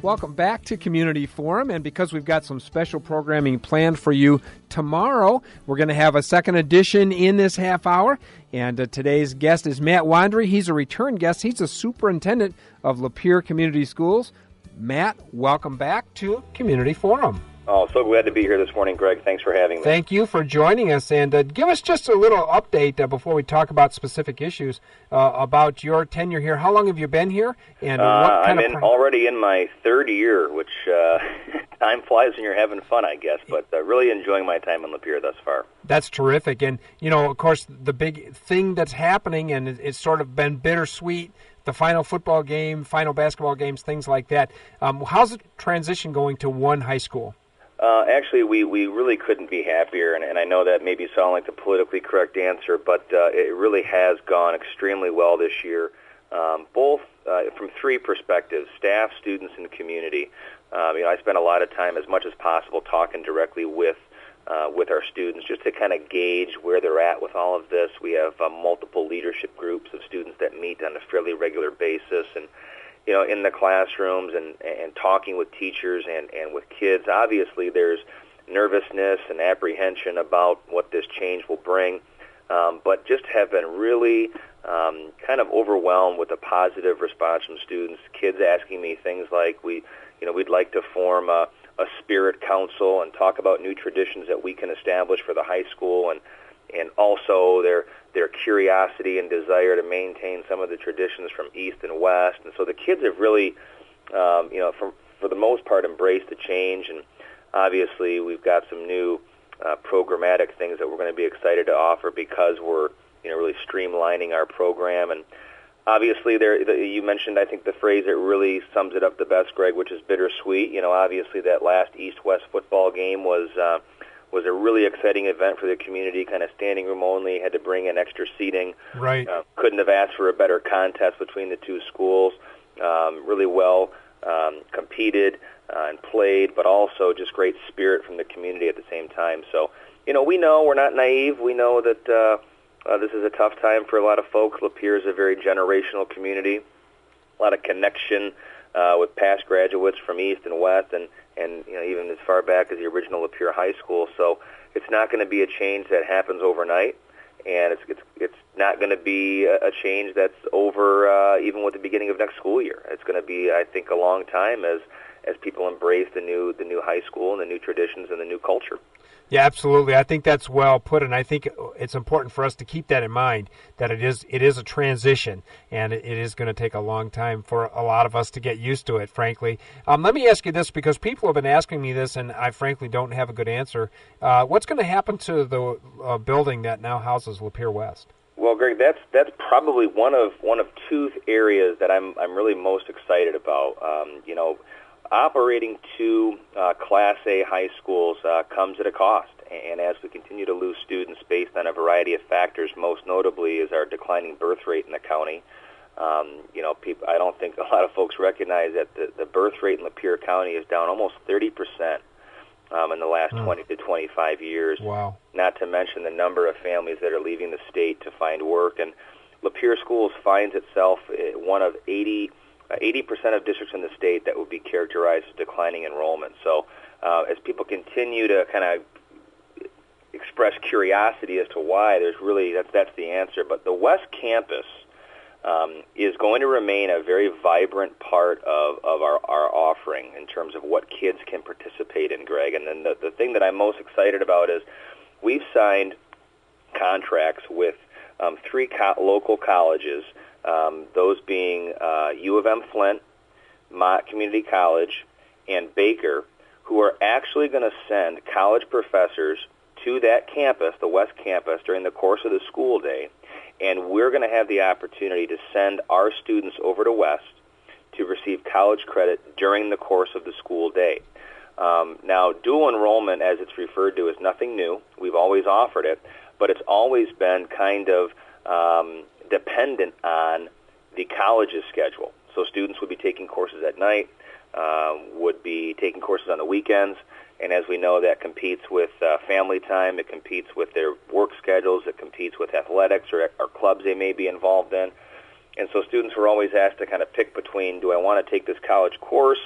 Welcome back to Community Forum, and because we've got some special programming planned for you tomorrow, we're going to have a second edition in this half hour, and today's guest is Matt Wandrie. He's a return guest. He's the superintendent of Lapeer Community Schools. Matt, welcome back to Community Forum. Oh, so glad to be here this morning, Greg. Thanks for having me. Thank you for joining us, and give us just a little update before we talk about specific issues about your tenure here. How long have you been here? And what kind I'm already in my third year, which time flies when you're having fun, I guess, but really enjoying my time in Lapeer thus far. That's terrific, and, you know, of course, the big thing that's happening, and it's sort of been bittersweet, the final football game, final basketball games, things like that. How's the transition going to one high school? Actually, we really couldn't be happier, and I know that maybe sound like the politically correct answer, but it really has gone extremely well this year, both from three perspectives: staff, students, and community. I spent a lot of time, as much as possible, talking directly with our students, just to kind of gauge where they're at with all of this. We have multiple leadership groups of students that meet on a fairly regular basis, and in the classrooms and talking with teachers and with kids. Obviously, there's nervousness and apprehension about what this change will bring, but just have been really kind of overwhelmed with a positive response from students. Kids asking me things like, we'd like to form a spirit council and talk about new traditions that we can establish for the high school, and also their curiosity and desire to maintain some of the traditions from East and West. And so the kids have really, for the most part, embraced the change. And obviously we've got some new programmatic things that we're going to be excited to offer because we're really streamlining our program. And obviously you mentioned, I think, the phrase that really sums it up the best, Greg, which is bittersweet. Obviously that last East-West football game was a really exciting event for the community, kind of standing room only, had to bring in extra seating. Right. Couldn't have asked for a better contest between the two schools. Really well competed and played, but also just great spirit from the community at the same time. So, we know we're not naive. We know that this is a tough time for a lot of folks. Lapeer is a very generational community, a lot of connection with past graduates from East and West, and even as far back as the original Lapeer High School. So it's not going to be a change that happens overnight, and it's not going to be a change that's over even with the beginning of next school year. It's going to be, I think, a long time as people embrace the new high school and the new traditions and the new culture. Yeah, absolutely. I think that's well put, and I think it's important for us to keep that in mind, that it is a transition, and it is going to take a long time for a lot of us to get used to it, frankly. Let me ask you this, because people have been asking me this, and I frankly don't have a good answer. What's going to happen to the building that now houses Lapeer West? Well, Greg, that's probably one of two areas that I'm really most excited about. Operating two Class A high schools comes at a cost, and as we continue to lose students based on a variety of factors, most notably is our declining birth rate in the county. I don't think a lot of folks recognize that the birth rate in Lapeer County is down almost 30% in the last 20 to 25 years. Wow. Not to mention the number of families that are leaving the state to find work. And Lapeer Schools finds itself one of 80% of districts in the state that would be characterized as declining enrollment. So as people continue to kind of express curiosity as to why, that's the answer. But the West Campus is going to remain a very vibrant part of our offering in terms of what kids can participate in, Greg. And then the thing that I'm most excited about is we've signed contracts with three local colleges, those being U of M Flint, Mott Community College, and Baker, who are actually going to send college professors to that campus, the West Campus, during the course of the school day. And we're going to have the opportunity to send our students over to West to receive college credit during the course of the school day. Now, dual enrollment, as it's referred to, is nothing new. We've always offered it, but it's always been kind of dependent on the college's schedule. So students would be taking courses at night, would be taking courses on the weekends, and as we know, that competes with family time, it competes with their work schedules, it competes with athletics or clubs they may be involved in. And so students were always asked to kind of pick between, do I want to take this college course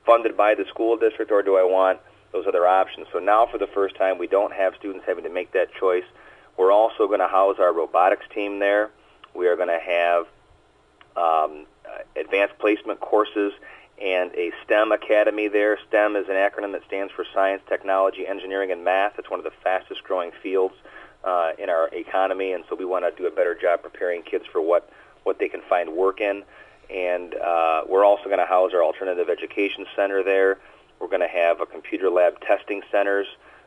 funded by the school district, or do I want those other options? So now for the first time, we don't have students having to make that choice. We're also going to house our robotics team there. We are going to have advanced placement courses and a STEM academy there. STEM is an acronym that stands for science, technology, engineering, and math. It's one of the fastest growing fields in our economy, and so we want to do a better job preparing kids for what they can find work in. And we're also going to house our alternative education center there. We're going to have a computer lab testing centers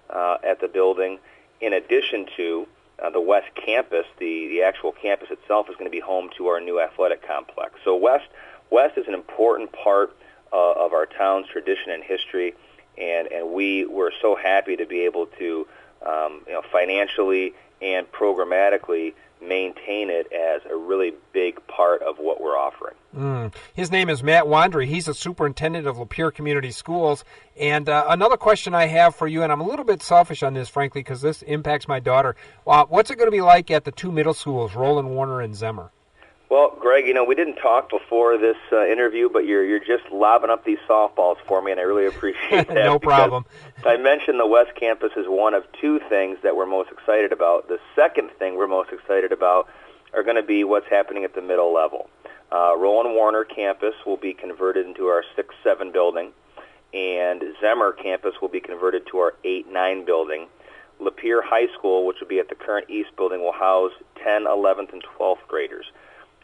at the building. In addition to the West campus, the actual campus itself is going to be home to our new athletic complex. So West is an important part of our town's tradition and history, and we were so happy to be able to financially and programmatically maintain it as a really big part of what we're offering. His name is Matt Wandrie. He's the superintendent of Lapeer Community Schools. And another question I have for you, and I'm a little bit selfish on this, frankly, because this impacts my daughter. What's it going to be like at the two middle schools, Roland Warner and Zemmer? Well, Greg, we didn't talk before this interview, but you're just lobbing up these softballs for me, and I really appreciate that. No problem. I mentioned the West Campus is one of two things that we're most excited about. The second thing we're most excited about are going to be what's happening at the middle level. Roland Warner campus will be converted into our 6-7 building, and Zemmer campus will be converted to our 8-9 building. Lapeer High School, which will be at the current East building, will house 10th, 11th, and 12th graders.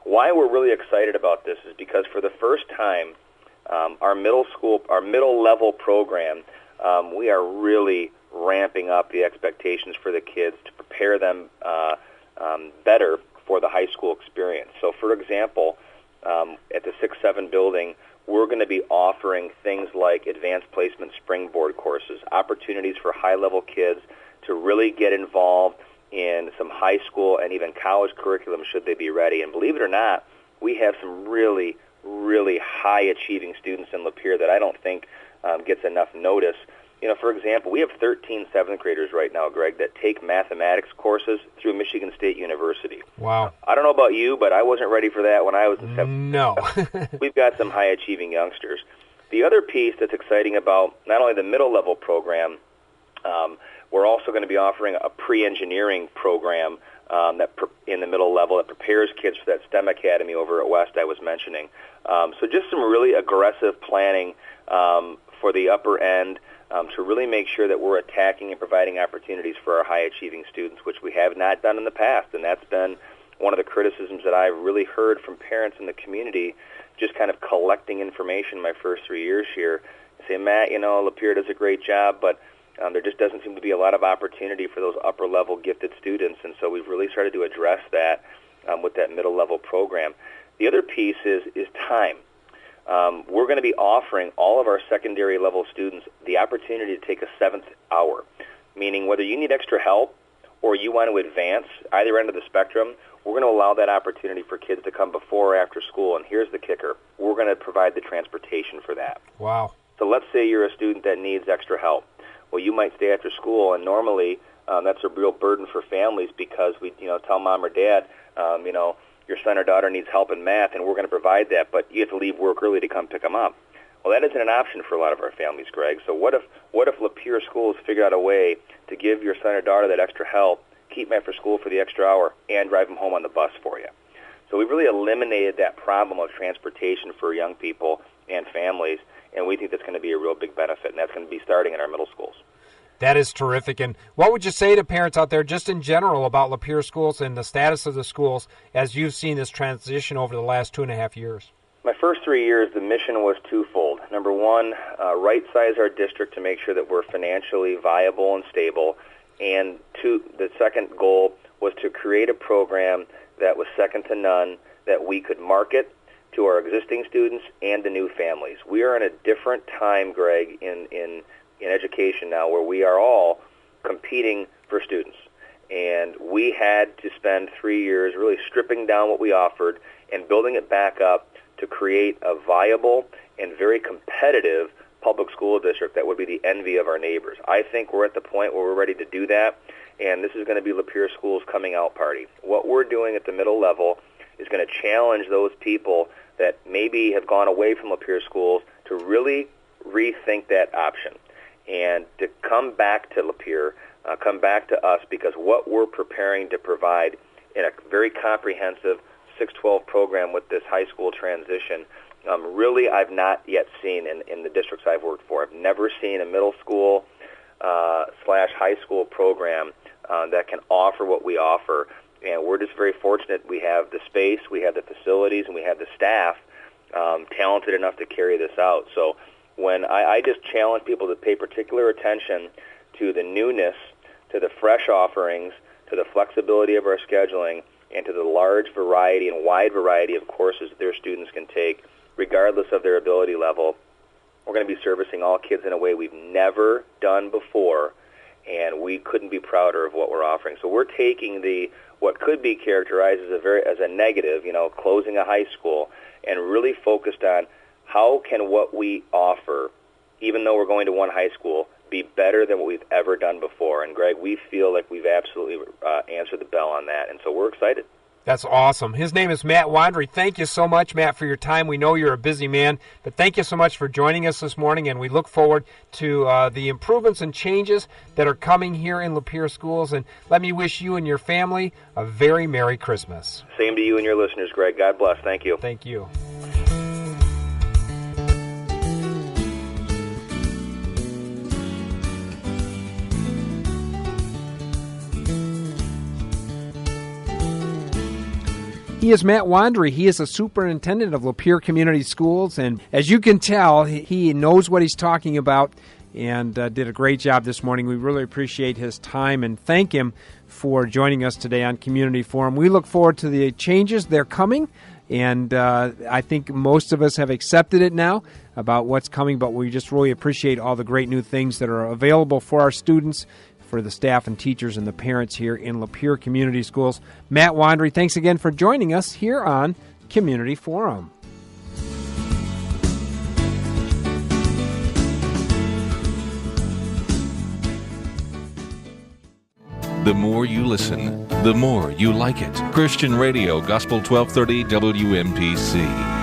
Why we're really excited about this is because for the first time, our middle level program, we are really ramping up the expectations for the kids to prepare them better for the high school experience. So, for example, at the 6-7 building, we're going to be offering things like advanced placement springboard courses, opportunities for high-level kids to really get involved in some high school and even college curriculum should they be ready. And believe it or not, we have some really, really high-achieving students in Lapeer that I don't think gets enough notice. For example, we have 13 7th graders right now, Greg, that take mathematics courses through Michigan State University. Wow. I don't know about you, but I wasn't ready for that when I was in 7th. No. We've got some high-achieving youngsters. The other piece that's exciting about not only the middle-level program, we're also going to be offering a pre-engineering program in the middle level that prepares kids for that STEM academy over at West I was mentioning. So just some really aggressive planning for the upper end to really make sure that we're attacking and providing opportunities for our high-achieving students, which we have not done in the past. And that's been one of the criticisms that I've really heard from parents in the community, just kind of collecting information my first 3 years here. Say, Matt, Lapeer does a great job, but there just doesn't seem to be a lot of opportunity for those upper-level gifted students, and so we've really started to address that with that middle-level program. The other piece is time. We're going to be offering all of our secondary-level students the opportunity to take a 7th hour, meaning whether you need extra help or you want to advance either end of the spectrum, we're going to allow that opportunity for kids to come before or after school, and here's the kicker. We're going to provide the transportation for that. Wow. So let's say you're a student that needs extra help. Well, you might stay after school, and normally that's a real burden for families because we, tell mom or dad, your son or daughter needs help in math, and we're going to provide that, but you have to leave work early to come pick them up. Well, that isn't an option for a lot of our families, Greg. So what if Lapeer schools figure out a way to give your son or daughter that extra help, keep them after school for the extra hour, and drive them home on the bus for you? So we've really eliminated that problem of transportation for young people and families, and we think that's going to be a real big benefit, and that's going to be starting in our middle schools. That is terrific. And what would you say to parents out there just in general about Lapeer schools and the status of the schools as you've seen this transition over the last 2.5 years? My first 3 years, the mission was twofold. Number one, right-size our district to make sure that we're financially viable and stable. And two, the second goal was to create a program that was second to none, that we could market to our existing students and the new families. We are in a different time, Greg, in education now where we are all competing for students. And we had to spend 3 years really stripping down what we offered and building it back up to create a viable and very competitive public school district that would be the envy of our neighbors. I think we're at the point where we're ready to do that, and this is going to be Lapeer School's coming out party. What we're doing at the middle level is going to challenge those people that maybe have gone away from Lapeer schools to really rethink that option and to come back to Lapeer, come back to us, because what we're preparing to provide in a very comprehensive 612 program with this high school transition, really I've not yet seen in the districts I've worked for. I've never seen a middle school / high school program that can offer what we offer. And we're just very fortunate. We have the space, we have the facilities, and we have the staff talented enough to carry this out. So when I just challenge people to pay particular attention to the newness, to the fresh offerings, to the flexibility of our scheduling, and to the large variety and wide variety of courses that their students can take, regardless of their ability level, we're going to be servicing all kids in a way we've never done before, and we couldn't be prouder of what we're offering. So we're taking what could be characterized as a negative, closing a high school, and really focused on how can what we offer, even though we're going to one high school, be better than what we've ever done before. And Greg, we feel like we've absolutely answered the bell on that, and so we're excited. That's awesome. His name is Matt Wandrie. Thank you so much, Matt, for your time. We know you're a busy man, but thank you so much for joining us this morning, and we look forward to the improvements and changes that are coming here in Lapeer schools. And let me wish you and your family a very Merry Christmas. Same to you and your listeners, Greg. God bless. Thank you. Thank you. He is Matt Wandrie. He is a superintendent of Lapeer Community Schools, and as you can tell, he knows what he's talking about and did a great job this morning. We really appreciate his time and thank him for joining us today on Community Forum. We look forward to the changes. They're coming, and I think most of us have accepted it now about what's coming, but we just really appreciate all the great new things that are available for our students, for the staff and teachers and the parents here in Lapeer Community Schools. Matt Wandrie, thanks again for joining us here on Community Forum. The more you listen, the more you like it. Christian Radio, Gospel 1230 WMPC.